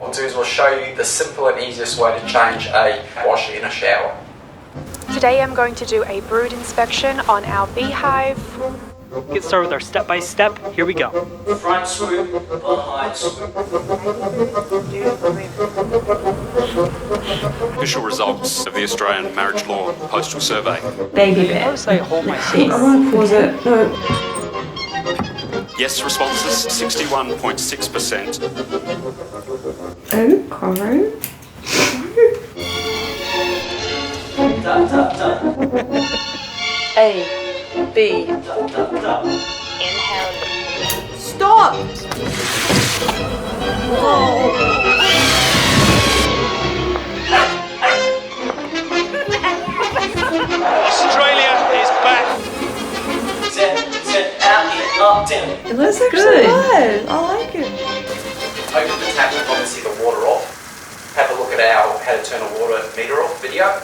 What we'll do is we'll show you the simple and easiest way to change a wash in a shower. Today I'm going to do a brood inspection on our beehive. Get started with our step-by-step. Here we go. Front swoop, behind swoop. Official results of the Australian Marriage Law Postal Survey. Baby bear. Notice I hold my seat. I want to pause it. No. Yes responses, 61.6%. Oh, Coro. Tap, tap, tap. A, B. Tap, tap, tap. Inhale. Stop! Australia is back. Zip, zip, out, in, up, down. It looks actually good. I like it. Open the tap and obviously the water off. Have a look at our how to turn a water meter off video.